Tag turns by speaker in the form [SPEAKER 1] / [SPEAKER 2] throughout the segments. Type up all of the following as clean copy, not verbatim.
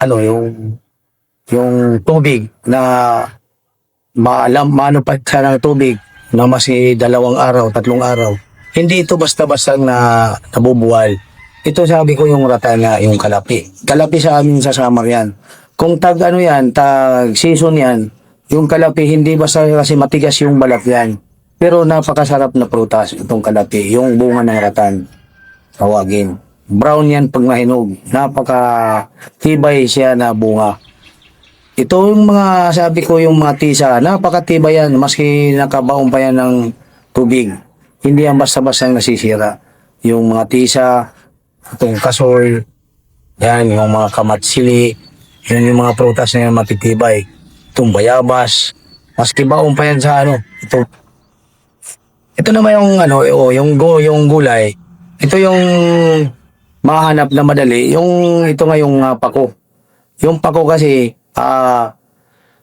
[SPEAKER 1] ano, yung tubig na manupad siya ng tubig na masi 2 araw, 3 araw. Hindi ito basta-basta na nabubuwal. Ito sabi ko yung rata na yung kalapi. Kalapi sa amin sa summer yan. Kung tag ano yan, tag season yan, yung kalapi hindi basta kasi matigas yung balat yan. Pero napakasarap na prutas itong kalapi, yung bunga ng ratan. Tawagin. Brown yan pag nahinog. Napaka tibay siya na bunga. Ito yung mga sabi ko yung mga tisa, napakatibay yan maski nakabaon pa yan ng tubig. Hindi yan basta-basta nasisira. Yung mga tisa, itong kasol, yan yung mga kamatsili, yan yung mga prutas na yan matitibay. Itong bayabas, maski baon pa yan sa ano, ito naman yung ano, yung gulay. Ito yung mahanap na madali, yung ito nga yung pako. Yung pako kasi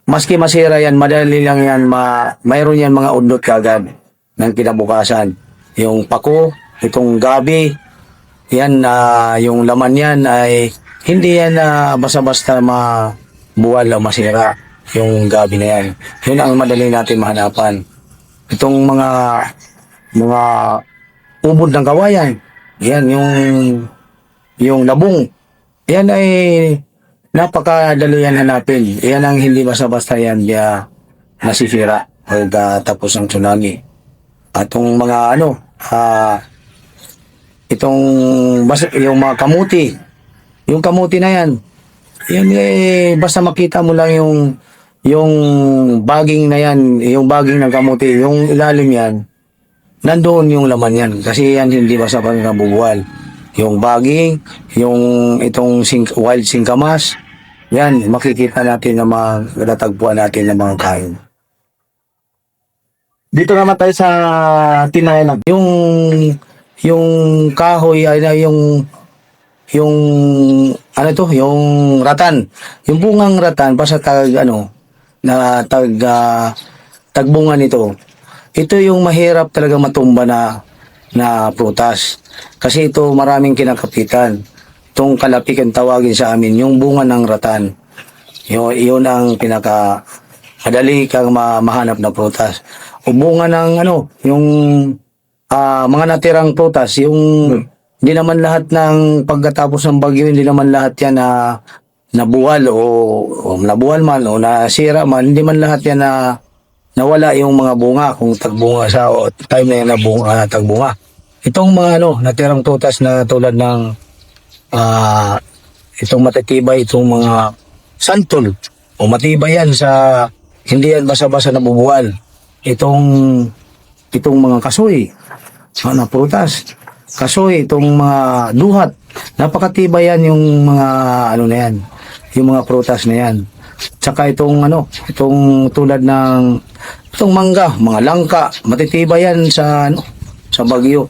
[SPEAKER 1] maski masira yan, madali lang yan, mayroon yan mga udot kagad ng kinabukasan. Yung pako, itong gabi, yan, yung laman yan ay hindi yan basta-basta mabuwal o masira. Yung gabi na yan. Yun ang madali natin mahanapan. Itong mga ubod ng kawayan, yan, yung labong, yan ay napakadali yan hanapin. Yan ang hindi basta-basta yan nasisira o tapos ng tsunami. Atong mga yung mga kamuti. Yung kamuti na yan. Yan basta makita mo lang yung baging na yan, yung baging ng kamuti, yung ilalim yan, nandoon yung laman yan. Kasi yan hindi basta pang nabubuwal. Yung baging, yung itong wild singkamas, yan, makikita natin na natagpuan natin ng mga kain.
[SPEAKER 2] Dito naman tayo sa tinayan.
[SPEAKER 1] Yung kahoy, yung yung ratan. Yung bungang ratan, basta tagbunga nito. Ito yung mahirap talaga matumba na prutas. Kasi ito maraming kinakapitan. Itong kalapi ang tawagin sa amin, yung bunga ng ratan. Yun ang madali kang mahanap na prutas. O bunga ng yung mga natirang prutas, yung hindi naman lahat ng pagkatapos ng bagyo, hindi naman lahat yan na nabuwal o nabuwal man o nasira man, hindi man lahat yan na nawala yung mga bunga kung tagbunga sa time na yan na tagbunga. Itong mga natirang prutas na tulad ng itong matitibay, itong mga santol o matibay yan sa hindi yan basa-basa nabubuwal. Itong mga kasoy na prutas, kasoy, itong mga duhat, napakatibay yan yung mga na yan, yung mga prutas na yan. Tsaka itong tulad ng itong mangga, mga langka, matitibay yan sa bagyo.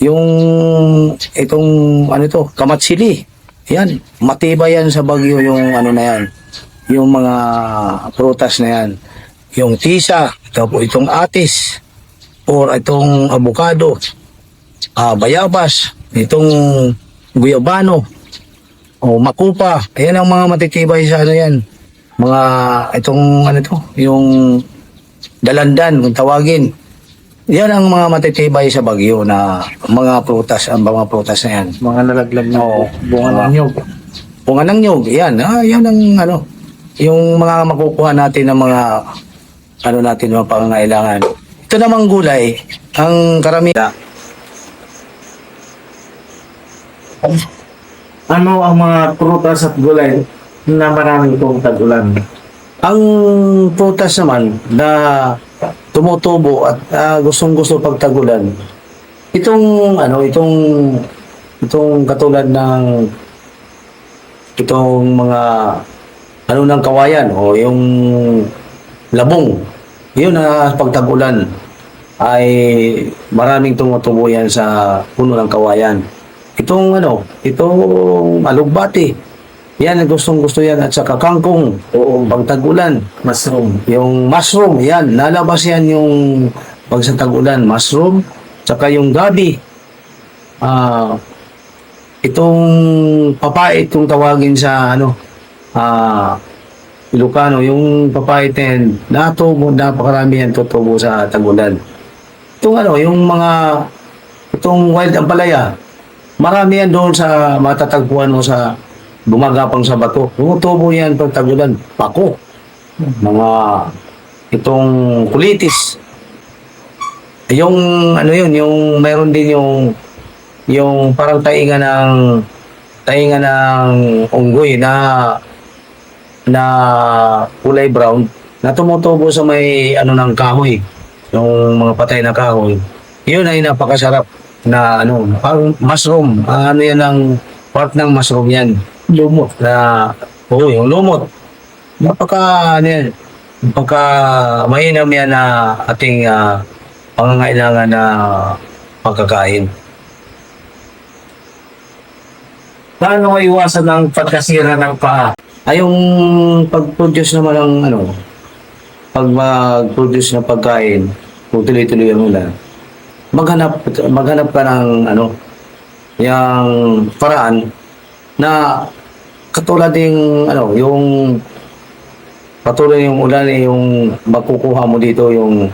[SPEAKER 1] Yung itong kamatsili, yan, matibay yan sa bagyo yung na yan, yung mga prutas na yan. Yung tisa, itong atis, or itong abukado, bayabas, itong guyabano, o makupa, ayan ang mga matitibay sa yan. Mga itong yung dalandan kung tawagin. Yan ang mga matitibay sa bagyo na mga prutas, ang mga prutas na yan.
[SPEAKER 2] Mga nalaglag na bunga ng nyog.
[SPEAKER 1] Bunga ng nyog, yan. Yan ang yung mga makukuha natin ng mga natin mga pangangailangan. Ito namang gulay, ang karamihan.
[SPEAKER 2] Ano ang mga prutas at gulay na maraming itong tag-ulan?
[SPEAKER 1] Ang prutas naman na tumutubo at gustong-gusto pag tagulan. Itong katulad ng itong mga ng kawayan o yung labong. Yun na pagtagulan ay maraming tumutubo yan sa puno ng kawayan. Itong alugbati. Yan, gustong-gusto yan. At saka kangkong.
[SPEAKER 2] Oo.
[SPEAKER 1] Pagtagulan.
[SPEAKER 2] Mushroom.
[SPEAKER 1] Yung mushroom, yan. Lalabas yan yung pag sa tagulan. Mushroom. Saka yung gabi. Itong papait, itong tawagin sa Ilocano, yung papaitin, natubo, napakarami yan tutubo sa tagulan. Itong yung itong wild ampalaya, marami yan doon sa matatagpuan mo sa gumagapang sa bato. Tumutubo yan pag tagulan, pako, mga itong kulitis. Yung yun, yung mayroon din yung parang tainga ng unggoy na kulay brown na tumutubo sa may ng kahoy, yung mga patay na kahoy. Yun ay napakasarap na parang mushroom. Yan ang part ng mushroom yan. Lumot na yung lumot. Yan. Napaka mainam yan na ating pangangailangan na pagkakain.
[SPEAKER 2] Paano maiwasan ang pagkasira ng paa?
[SPEAKER 1] Ay, yung pag-produce naman ng pag mag-produce ng pagkain, kung tuloy-tuloy ang ulan, maghanap ka ng yung paraan na katulad yung yung patuloy yung ulan yung makukuha mo dito yung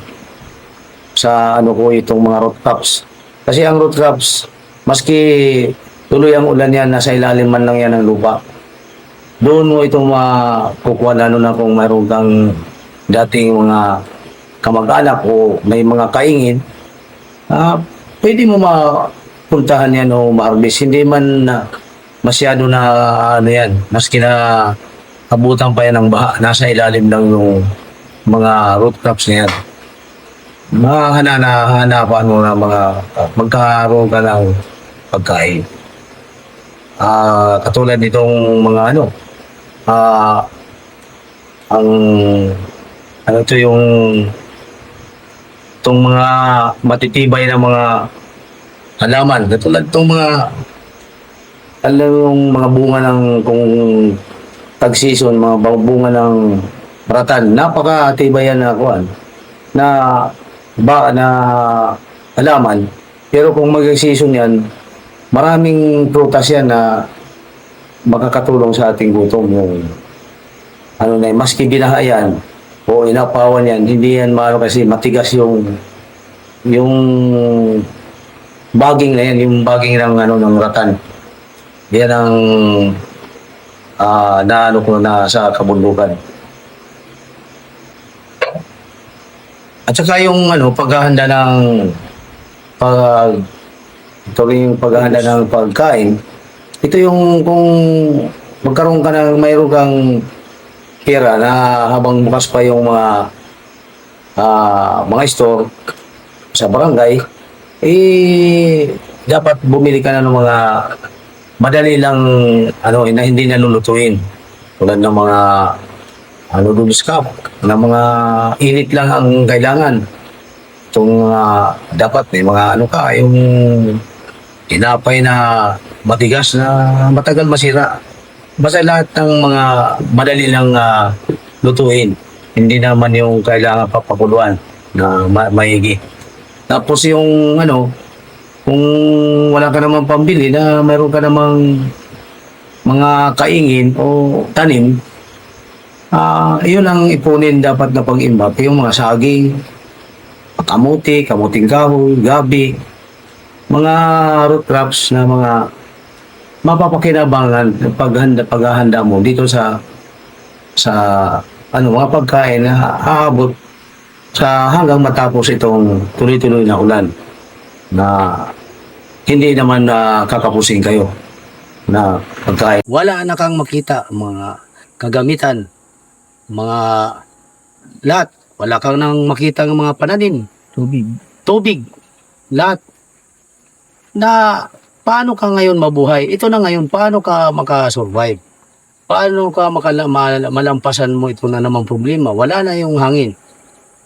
[SPEAKER 1] sa itong mga root crops. Kasi ang root crops, maski tuloy ang ulan yan, nasa ilalim man lang yan ng lupa. Doon mo itong makukuha, lalo na kung mayroon kang dating mga kamag-anak o may mga kaingin, pwede mo mapuntahan yan o ma-harvest. Hindi man masyado na yan, maski na abutan pa yan ng baha, nasa ilalim lang yung mga root crops na yan. Hanapan mo na magkaroon ka ng pagkain. Katulad nitong mga itong mga matitibay na mga halaman, katulad itong mga bunga ng kung tag-season, mga bunga ng ratan, napakatibay yan na halaman. Pero kung mag-season yan, maraming prutas yan na makakatulong sa ating gutom. Yung maski binahayan o inapawan yan, hindi yan kasi matigas yung baging na yan, yung baging ng ratan. Yan ang ko na sa kabundukan. At saka yung paghahanda ng paghahanda ng pagkain, ito yung kung magkaroon ka mayroon kang pera na habang bukas pa yung mga store sa barangay, dapat bumili ka na ng mga madali lang na hindi nalulutuin. Tulad ng mga noodles cup, na mga init lang ang kailangan. Itong dapat may mga yung tinapay na matigas na matagal masira. Basta lahat ng mga madali lang lutuin. Hindi naman yung kailangan papakuluan na maigi. Tapos yung kung wala ka namang pambili na mayroon ka namang mga kaingin o tanim, yun ang ipunin dapat na pag-imbak. Yung mga saging, kamuting kahoy, gabi, mga root crops na mga mapapakinabangan paghahanda mo dito sa mga pagkain na aabot sa hanggang matapos itong tuloy-tuloy na ulan na hindi naman kakapusin kayo na pagkain. Wala na kang makita mga kagamitan, mga lahat. Wala kang nang makita ng mga pananim. Tubig. Lahat. Na paano ka ngayon mabuhay? Ito na ngayon, paano ka makasurvive? Paano ka malampasan mo ito na namang problema? Wala na yung hangin.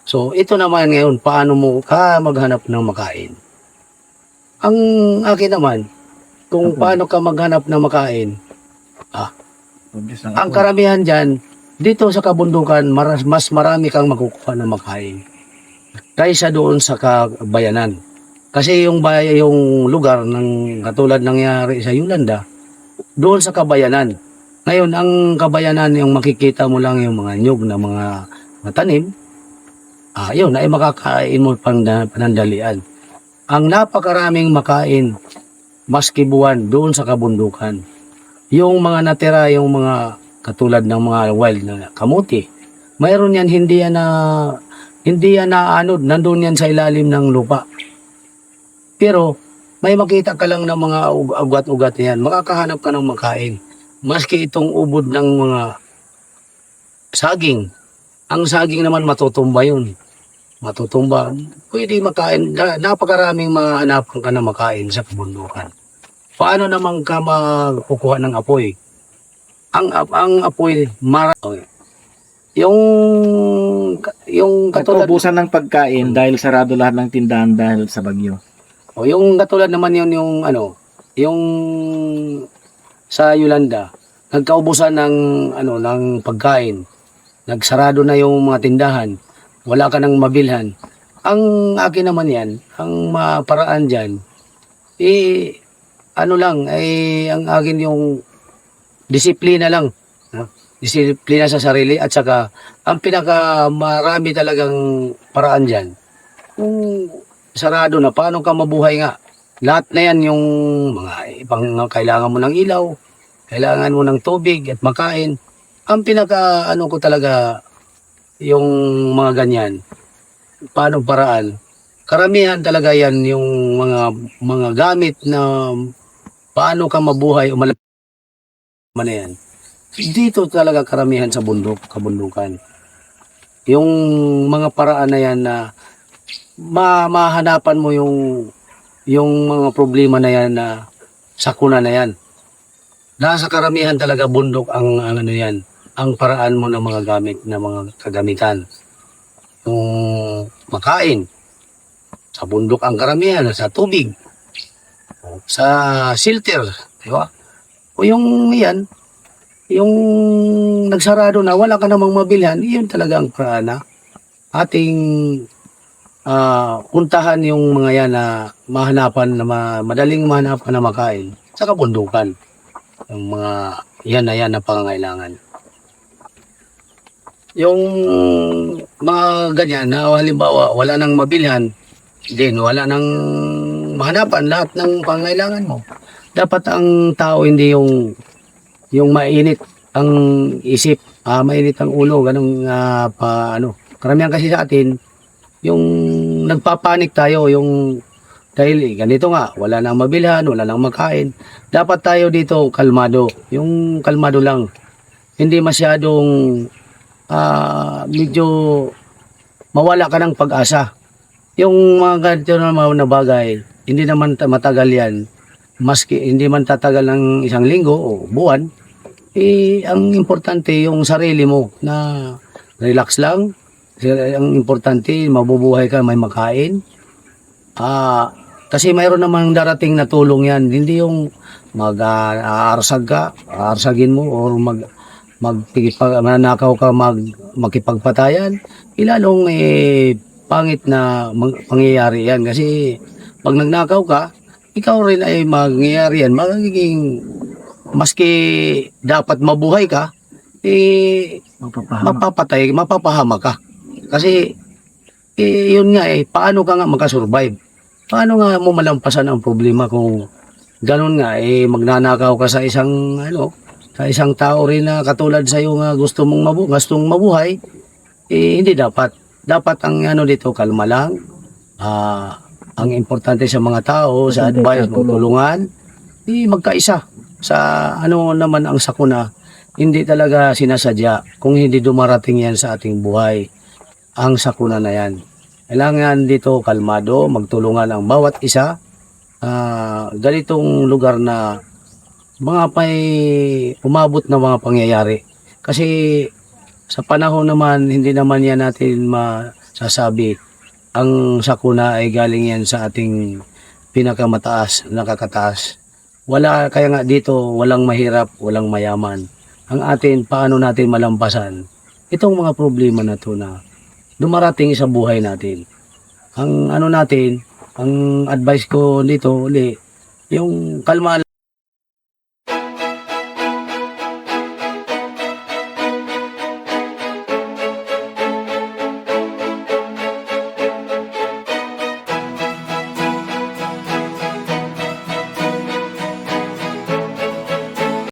[SPEAKER 1] So, ito naman ngayon, paano mo ka maghanap ng makain? Ang akin naman, kung paano ka maghanap ng makain, ang karamihan dyan, dito sa kabundukan, mas marami kang makukuha ng makain kaysa doon sa kabayanan. Kasi yung lugar ng katulad nangyari sa Yolanda, doon sa kabayanan, Ngayon, ang kabayanan, yung makikita mo lang yung mga nyug na mga tanim, yun, ay makakain mo panandalian. Ang napakaraming makain, maski buwan, doon sa kabundukan. Yung mga natira, yung mga katulad ng mga wild na kamuti, mayroon yan, hindi yan naanod, nandun yan sa ilalim ng lupa. Pero, may makita ka lang ng mga ugat-ugat na yan, makakahanap ka ng makain. Maski itong ubod ng mga saging, ang saging naman matutumba yun. Matutumba, pwede makain, napakaraming mahanapan ka na makain sa kabundukan. Paano naman ka makukuha ng apoy? Ang apoy, yung katulad,
[SPEAKER 2] Nagkaubusan ng pagkain dahil sarado lahat ng tindahan dahil sa bagyo.
[SPEAKER 1] yung katulad naman yun, yung sa Yolanda, nagkaubusan ng pagkain. Nagsarado na yung mga tindahan. Wala ka nang mabilhan. Ang akin naman yan, ang paraan dyan, ang akin yung disiplina lang. No? Disiplina sa sarili at saka ang pinaka marami talagang paraan dyan. Kung sarado na, paano ka mabuhay nga? Lahat na yan yung mga kailangan mo ng ilaw, kailangan mo ng tubig at makain. Ang pinaka ko talaga yung mga ganyan. Paano paraan? Karamihan talaga yan yung mga gamit na paano ka mabuhay o na yan. Dito talaga karamihan sa kabundukan. Yung mga paraan na yan na mahanapan mo yung mga problema na yan na sakuna na yan. Nasa karamihan talaga bundok ang yan, ang paraan mo ng mga gamit na mga kagamitan. Yung makain, sa bundok ang karamihan, sa tubig, sa shelter, di ba? O yung yan, yung nagsarado na, wala ka namang mabilhan, yun talaga ang paraan na ating puntahan yung mga yan na mahanapan, na madaling mahanapan na makain sa kabundukan. Yung mga yan na pangangailangan. Yung mga ganyan na halimbawa wala nang mabilhan, din wala nang mahanapan lahat ng pangangailangan mo. Dapat ang tao hindi yung mainit ang isip, mainit ang ulo, ganun karamihan kasi sa atin yung nagpapanik tayo, yung dahil ganito nga, wala nang mabilhan, wala nang makain. Dapat tayo dito kalmado, yung kalmado lang. Hindi masyadong medyo mawala ka ng pag-asa. Yung mga ganito na bagay, hindi naman matagal yan. Maski hindi man tatagal ng isang linggo o buwan, ang importante yung sarili mo na relax lang. Ang importante, mabubuhay ka, may makain. Kasi mayroon namang darating na tulong yan. Hindi yung aarsagin mo or manakaw ka, makipagpatayan. Ilalong pangit na pangyayari yan. Kasi pag nagnakaw ka, ikaw rin ay mangyayari yan. Magiging, maski dapat mabuhay ka, mapapahama ka. Kasi, yun nga paano ka nga makasurvive? Paano nga mo malampasan ang problema kung ganun nga, magnanakaw ka sa isang tao rin na katulad sa iyo nga gustong mabuhay, hindi dapat. Dapat ang dito, kalma lang. Ang importante sa mga tao, sa advice, tulungan, magkaisa. Sa naman ang sakuna, hindi talaga sinasadya kung hindi dumarating yan sa ating buhay, ang sakuna na yan. Kailangan dito kalmado, magtulungan ang bawat isa. Ganitong lugar na umabot na mga pangyayari. Kasi sa panahon naman, hindi naman yan natin masasabi. Ang sakuna ay galing yan sa ating pinakamataas, nakakataas. Kaya nga dito, walang mahirap, walang mayaman. Ang atin, paano natin malampasan itong mga problema na ito na dumarating sa buhay natin. Ang ang advice ko dito, yung kalma